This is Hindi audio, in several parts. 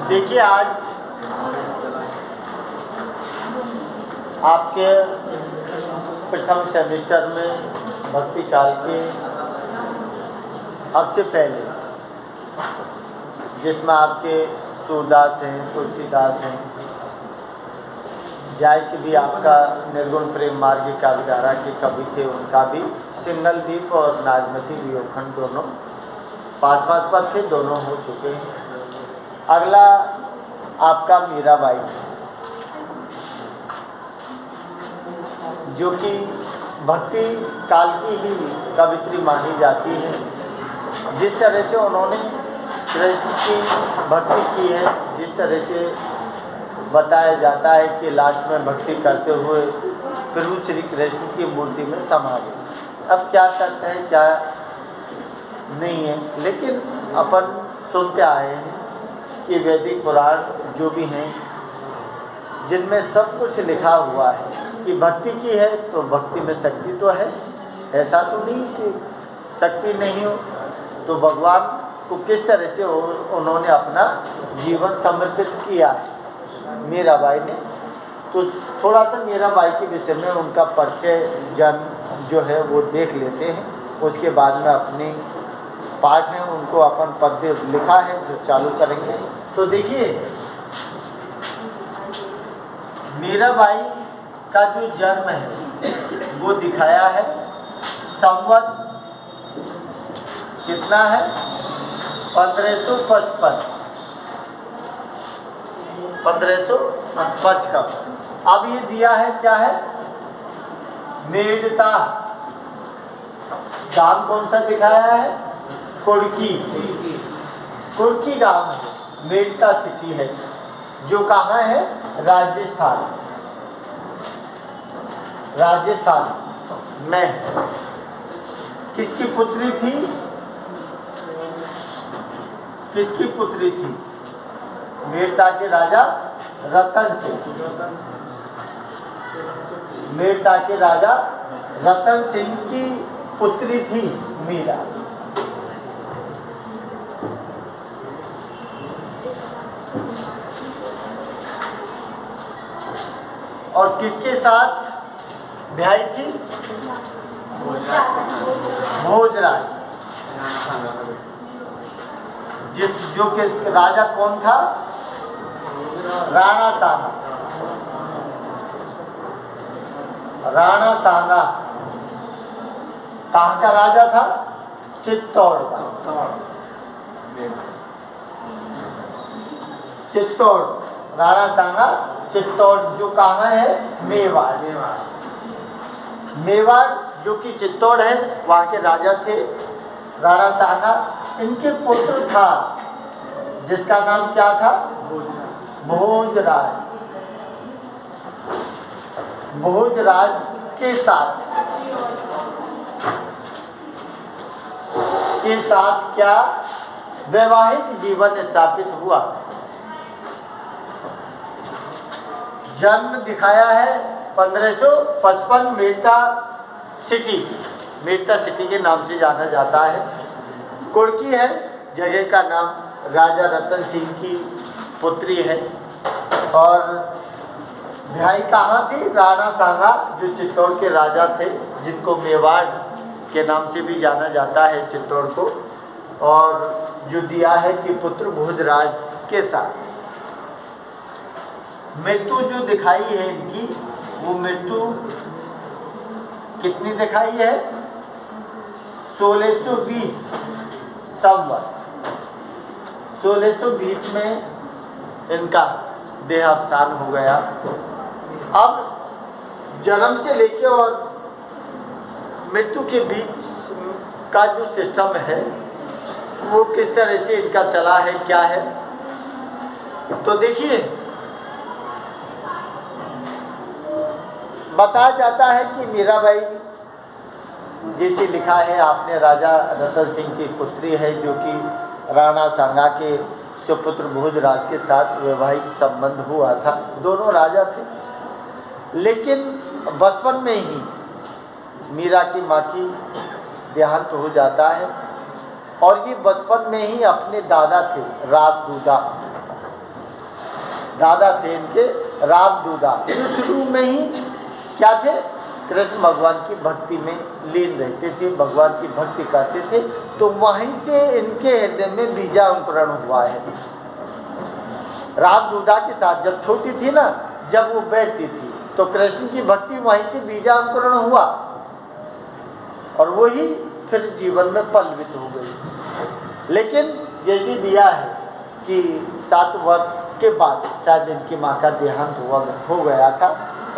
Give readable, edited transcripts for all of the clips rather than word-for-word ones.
देखिए, आज आपके प्रथम सेमेस्टर में भक्ति काल के सबसे पहले जिसमें आपके सूरदास हैं, तुलसीदास हैं, जैसे भी आपका निर्गुण प्रेम मार्ग काव्यधारा के कवि थे, उनका भी सिंगलदीप और नागमती वियोखंड दोनों पासपास पर थे, दोनों हो चुके हैं। अगला आपका मीराबाई, जो कि भक्ति काल की ही कवित्री मानी जाती है। जिस तरह से उन्होंने कृष्ण की भक्ति की है, जिस तरह से बताया जाता है कि लास्ट में भक्ति करते हुए प्रभु श्री कृष्ण की मूर्ति में समा गए। अब क्या सत्य है क्या नहीं है, लेकिन अपन सुनते आए हैं कि वैदिक पुराण जो भी हैं, जिनमें सब कुछ लिखा हुआ है कि भक्ति की है तो भक्ति में शक्ति तो है। ऐसा तो नहीं कि शक्ति नहीं हो। तो भगवान को किस तरह से उन्होंने अपना जीवन समर्पित किया है मीराबाई ने। तो थोड़ा सा मीराबाई के विषय में उनका परिचय जन्म जो है वो देख लेते हैं। उसके बाद में अपनी पाठ है उनको अपन पद्य लिखा है जो चालू करेंगे। तो देखिए, मीराबाई का जो जन्म है वो दिखाया है संवत कितना है 1555 का। अब ये दिया है क्या है, मेड़ता। गांव कौन सा दिखाया है, कुर्की गांव है, मेड़ता सिटी है, जो कहाँ है, राजस्थान में। किसकी पुत्री थी, मेड़ता के राजा रतन सिंह की पुत्री थी मीरा। और किसके साथ ब्याही थी, भोजराज, जो कि राजा कौन था, राणा सांगा। कहाँ का राजा था, चित्तौड़ राणा सांगा चित्तौड़, जो कहाँ है, मेवाड़ जो कि चित्तौड़ है, वहाँ के राजा थे राणा सांगा। इनके पुत्र था जिसका नाम क्या था, भोजराज के साथ क्या वैवाहिक जीवन स्थापित हुआ। जन्म दिखाया है 1555, मेड़ता सिटी के नाम से जाना जाता है। कुर्की है, जगह का नाम, राजा रतन सिंह की पुत्री है। और भाई कहाँ थी, राणा सांगा, जो चित्तौड़ के राजा थे, जिनको मेवाड़ के नाम से भी जाना जाता है चित्तौड़ को। और जो दिया है कि पुत्र भोजराज के साथ। मृत्यु जो दिखाई है इनकी, वो मृत्यु कितनी दिखाई है, 1620 संवत। 1620 में इनका देहावसान हो गया। अब जन्म से लेके और मृत्यु के बीच का जो सिस्टम है वो किस तरह से इनका चला है, क्या है। तो देखिए, बताया जाता है कि मीराबाई, जैसे लिखा है आपने, राजा रतन सिंह की पुत्री है, जो कि राणा सांगा के सुपुत्र भोजराज के साथ वैवाहिक संबंध हुआ था। दोनों राजा थे, लेकिन बचपन में ही मीरा की माँ की देहांत हो जाता है। और ये बचपन में ही अपने दादा थे राजदूता, दादा थे इनके रामदूदा, जो शुरू में ही क्या थे, कृष्ण भगवान की भक्ति में लीन रहते थे, भगवान की भक्ति करते थे। तो वहीं से इनके हृदय में बीजांकुरण हुआ है। रामदूदा के साथ जब छोटी थी ना, जब वो बैठती थी तो कृष्ण की भक्ति वहीं से बीजांकुरण हुआ और वही फिर जीवन में पल्लवित हो गई। लेकिन जैसी दिया है कि 7 वर्ष के बाद शायद इनकी माँ का देहांत हो गया था,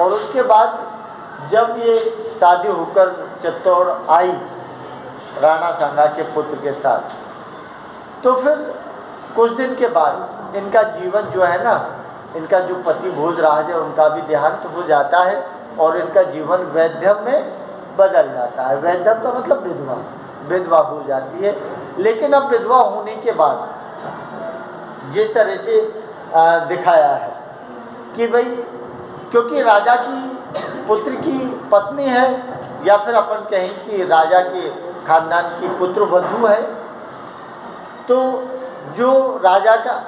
और उसके बाद जब ये शादी होकर चित्तौड़ आई राणा सांगा के पुत्र के साथ, तो फिर कुछ दिन के बाद इनका जीवन जो है ना, इनका जो पति भोजराज है उनका भी देहांत हो जाता है और इनका जीवन वैधव्य में बदल जाता है। वैधव्य का मतलब विधवा, विधवा हो जाती है। लेकिन अब विधवा होने के बाद जिस तरह से दिखाया है कि भाई, क्योंकि राजा की पुत्र की पत्नी है, या फिर अपन कहें कि राजा के खानदान की पुत्र वधू है, तो जो राजा का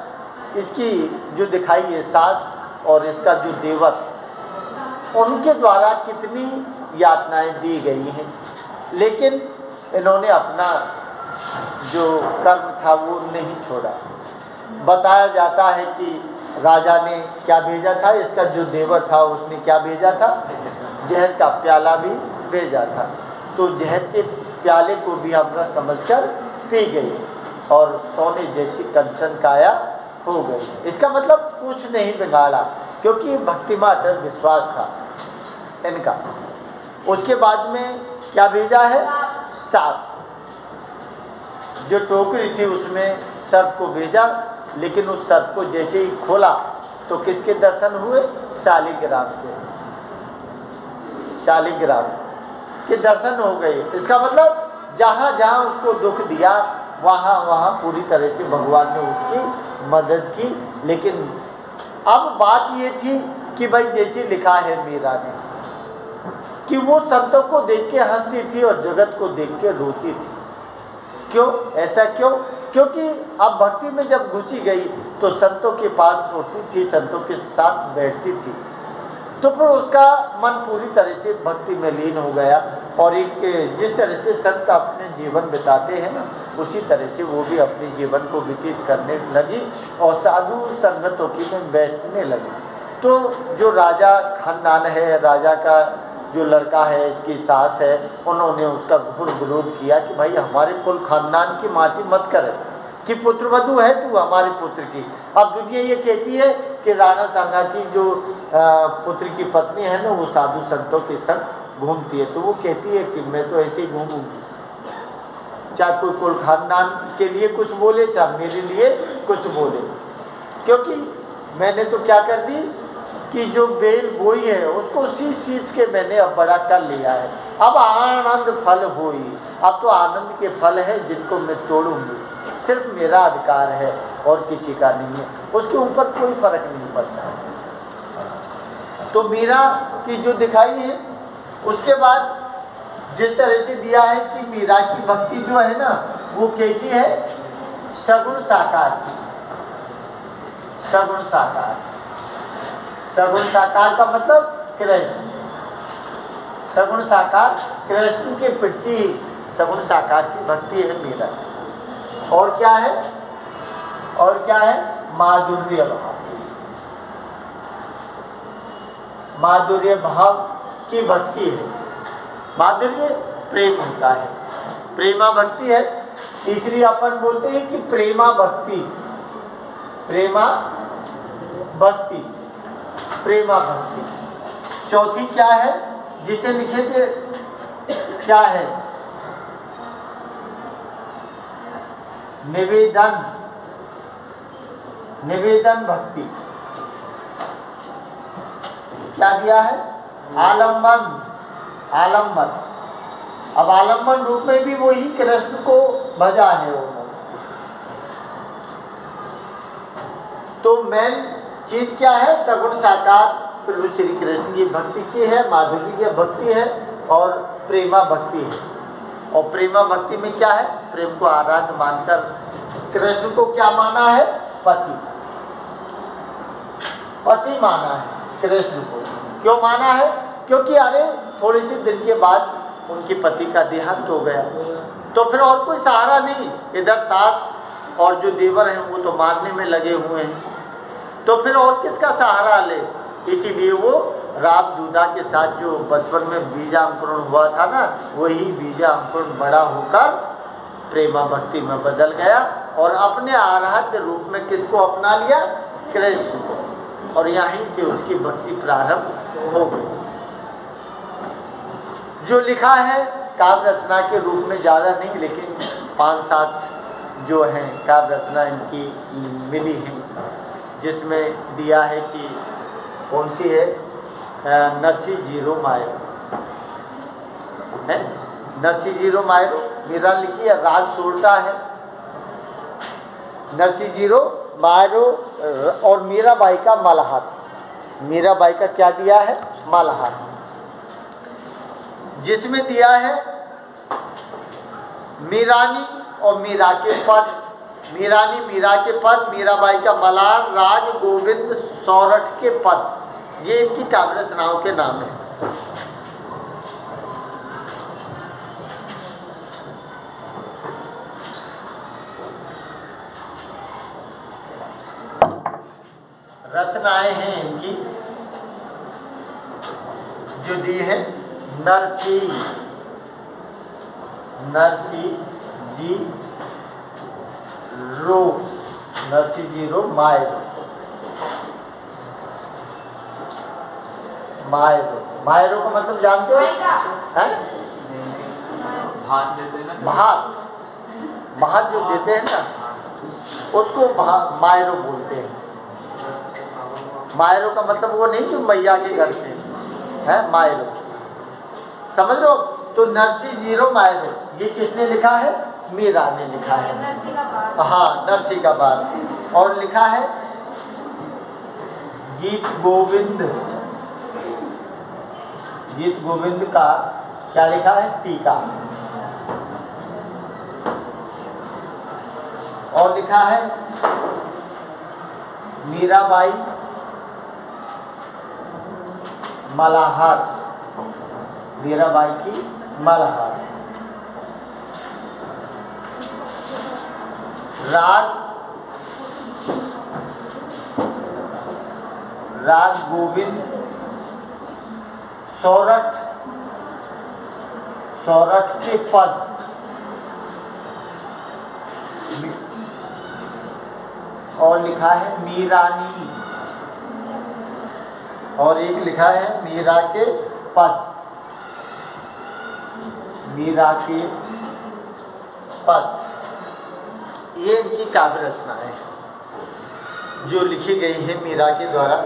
इसकी जो दिखाई है सास और इसका जो देवर, उनके द्वारा कितनी यातनाएं दी गई हैं, लेकिन इन्होंने अपना जो कर्म था वो नहीं छोड़ा। बताया जाता है कि राजा ने क्या भेजा था, इसका जो देवर था उसने क्या भेजा था, जहर का प्याला भी भेजा था। तो जहर के प्याले को भी हमरा समझकर पी गई और सोने जैसी कंचन काया हो गई। इसका मतलब कुछ नहीं बिगाड़ा, क्योंकि भक्ति में अटल विश्वास था इनका। उसके बाद में क्या भेजा है, सांप, जो टोकरी थी उसमें सर्प को भेजा, लेकिन उस सर्प को जैसे ही खोला तो किसके दर्शन हुए, शालिग्राम के, शालिग्राम के दर्शन हो गए। इसका मतलब जहाँ जहाँ उसको दुख दिया वहाँ वहाँ पूरी तरह से भगवान ने उसकी मदद की। लेकिन अब बात ये थी कि भाई जैसे लिखा है मीरा ने कि वो संतों को देख के हंसती थी और जगत को देख के रोती थी। क्यों, ऐसा क्यों? क्योंकि अब भक्ति में जब घुसी गई तो संतों के पास रोती थी, संतों के साथ बैठती थी, तो फिर उसका मन पूरी तरह से भक्ति में लीन हो गया। और एक जिस तरह से संत अपने जीवन बिताते हैं ना, उसी तरह से वो भी अपने जीवन को व्यतीत करने लगी और साधु संगतों की में बैठने लगी। तो जो राजा खानदान है, राजा का जो लड़का है, इसकी सास है, उन्होंने उसका घोर विरोध किया कि भाई हमारे कुल खानदान की माटी मत करे, कि पुत्रवधू है तू हमारे पुत्र की। अब दुनिया ये कहती है कि राणा सांगा की जो पुत्र की पत्नी है ना, वो साधु संतों के संग घूमती है, तो वो कहती है कि मैं तो ऐसे ही घूमूंगी, चाहे कोई कुल खानदान के लिए कुछ बोले, चाहे मेरे लिए कुछ बोले, क्योंकि मैंने तो क्या कर दी कि जो बेल बोई है उसको सींच के मैंने अब बड़ा कर लिया है। अब आनंद फल होई, अब तो आनंद के फल है जिनको मैं तोड़ूंगी, सिर्फ मेरा अधिकार है और किसी का नहीं है, उसके ऊपर कोई फर्क नहीं पड़ता। तो मीरा की जो दिखाई है, उसके बाद जिस तरह से दिया है कि मीरा की भक्ति जो है ना वो कैसी है, सगुण साकार की। सगुण साकार, सगुण साकार का मतलब कृष्ण, सगुण साकार कृष्ण के प्रति सगुण साकार की भक्ति है मीरा। और क्या है, और क्या है, माधुर्य भाव, माधुर्य भाव की भक्ति है। माधुर्य प्रेम होता है, प्रेमा भक्ति है। तीसरी अपन बोलते हैं कि प्रेमा भक्ति, प्रेमा भक्ति, प्रेमा भक्ति। चौथी क्या है, जिसे लिखे थे क्या है, निवेदन, निवेदन भक्ति। क्या दिया है, आलम्बन, आलम्बन। अब आलम्बन रूप में भी वही कृष्ण को भजा है उन्होंने। तो मेन चीज क्या है, सगुण साकार प्रभु श्री कृष्ण की भक्ति की है, माधुरी की भक्ति है और प्रेमा भक्ति है। और प्रेमा भक्ति में क्या है, प्रेम को आराध्य मानकर कृष्ण को क्या माना है, पति। पति माना है कृष्ण को। क्यों माना है? क्योंकि अरे थोड़े से दिन के बाद उनके पति का देहांत हो गया, तो फिर और कोई सहारा नहीं। इधर सास और जो देवर हैं वो तो मारने में लगे हुए हैं, तो फिर और किसका सहारा ले। इसीलिए वो राम दूधा के साथ जो बचपन में बीजांकुरण हुआ था ना, वही बीजांकुरण बड़ा होकर प्रेमा भक्ति में बदल गया और अपने आराध्य रूप में किसको अपना लिया? कृष्ण को। और यहीं से उसकी भक्ति प्रारंभ हो गई। जो लिखा है काव्य रचना के रूप में ज़्यादा नहीं, लेकिन 5-7 जो हैं काव्य रचना इनकी मिली हैं, जिसमें दिया है कि कौन सी है? नरसी जीरो मायरो है, नरसी जीरो मायरो मीरा लिखी है, राग सोल्टा है। नरसी जीरो मायरो और मीराबाई का मल्हार। मीराबाई का क्या दिया है? मल्हार, जिसमें दिया है मीरानी और मीरा के पद। मीरानी मीरा के पद, मीराबाई का मल्हार, राग गोविंद सौरठ के पद। ये इनकी काव्य रचनाओं के नाम हैं। रचनाएं हैं इनकी जो दी है नरसी जी रो, नरसी जी रो मायरो। मायरो का मतलब जानते हो? हैं? भात देते हैं ना, भात जो देते हैं ना, उसको मायरो बोलते हैं। मायरो का मतलब वो नहीं जो मैया के घर पे है, मायरो, समझ लो। तो नरसी जीरो मायरो ये किसने लिखा है? मीरा ने लिखा है। हाँ, नरसी का बाद। और लिखा है गीत गोविंद का क्या लिखा है? टीका। और लिखा है मीराबाई मल्हार, मीराबाई की मल्हार। राग गोविंद सौरठ के पद। और लिखा है मीरानी, और एक लिखा है मीरा के पद। मीरा के पद, ये इनकी काव्य रचनाएं जो लिखी गई है मीरा के द्वारा।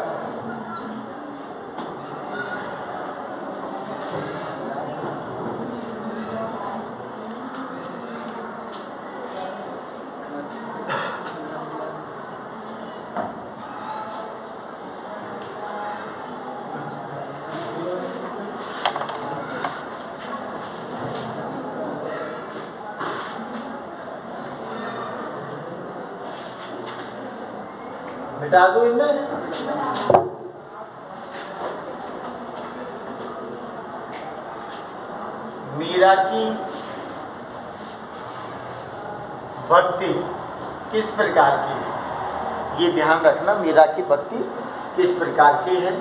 मिटा दो इन्हें। मीरा की भक्ति किस प्रकार की है, ये ध्यान रखना। मीरा की भक्ति किस प्रकार की है,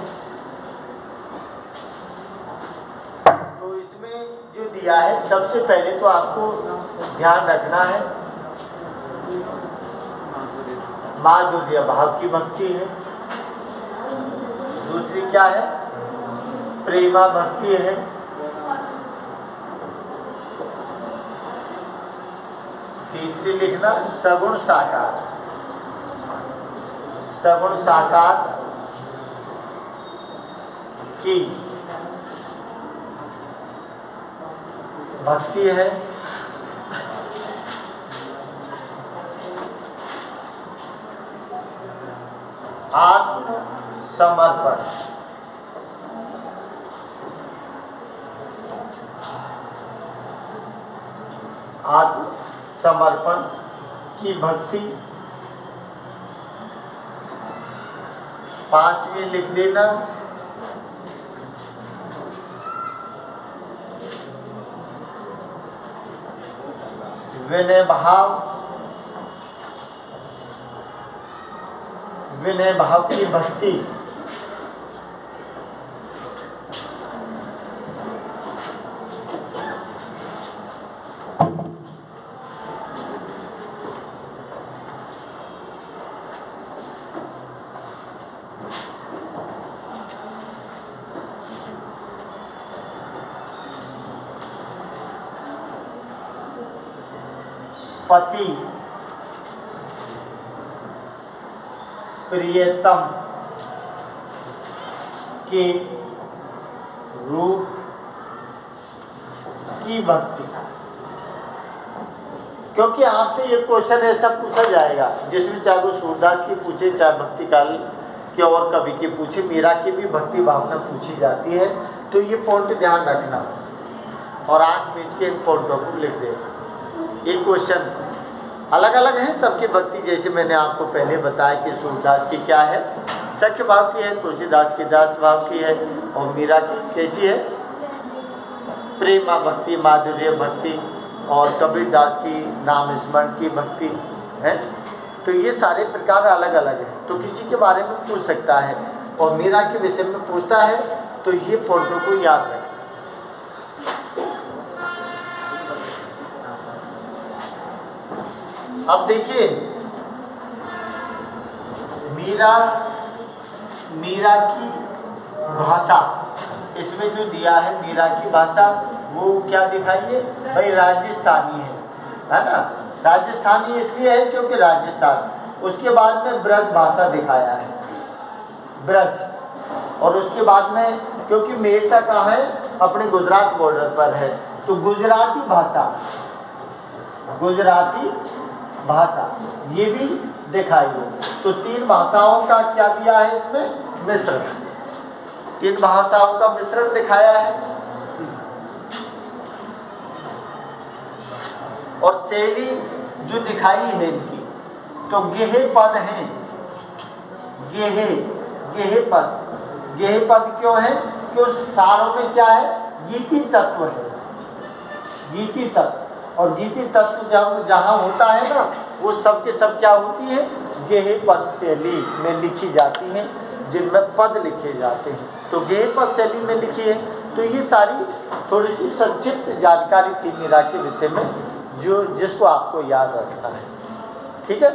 तो इसमें जो दिया है, सबसे पहले तो आपको ध्यान रखना है माधुर्य भाव की भक्ति है। दूसरी क्या है? प्रेमा भक्ति है। तीसरी लिखना सगुण साकार। सगुण साकार की भक्ति है। आत्मसमर्पण, आत्मसमर्पण की भक्ति। 5वीं लिख देना। विनय भाव, विनय भाव की भक्ति। पति प्रियतम के रूप की भक्ति। क्योंकि आपसे ये क्वेश्चन ऐसा पूछा जाएगा जिसमें चाहे वो सूरदास की पूछे, चाहे भक्ति काल के और कवि की पूछे, मीरा की भी भक्ति भावना पूछी जाती है। तो ये पॉइंट ध्यान रखना और आँख मीच के इन पॉइंटों को लिख देना। ये क्वेश्चन अलग अलग हैं सबकी भक्ति, जैसे मैंने आपको पहले बताया कि सूरदास की क्या है, सख्य भाव की है, तुलसीदास की दास भाव की है, और मीरा की कैसी है, प्रेमा भक्ति, माधुर्य भक्ति, और कबीरदास की नाम स्मरण की भक्ति है। तो ये सारे प्रकार अलग अलग हैं। तो किसी के बारे में पूछ सकता है और मीरा के विषय में पूछता है, तो ये पॉइंटों को याद रखें। अब देखिए मीरा की भाषा, इसमें जो दिया है मीरा की भाषा, वो क्या दिखाइए भाई, राजस्थानी है ना। राजस्थानी इसलिए है क्योंकि राजस्थान। उसके बाद में ब्रज भाषा दिखाया है, ब्रज। और उसके बाद में क्योंकि मेरठा कहाँ है, अपने गुजरात बॉर्डर पर है, तो गुजराती भाषा, गुजराती भाषा ये भी दिखाइए। तो 3 भाषाओं का क्या दिया है इसमें, मिश्रण। 3 भाषाओं का मिश्रण दिखाया है। और शैली जो दिखाई है इनकी, तो गेहे पद हैं, गेहे पद क्यों है, क्यों सारों में क्या है, गीति तत्व है, गीति तत्व। और गीति तत्व जब जहाँ होता है ना, वो सब के सब क्या होती है, गेहे पद शैली में लिखी जाती हैं, जिनमें पद लिखे जाते हैं। तो गेहे पद शैली में लिखी है। तो ये सारी थोड़ी सी संक्षिप्त जानकारी थी मीरा के विषय में, जो जिसको आपको याद रखना है। ठीक है।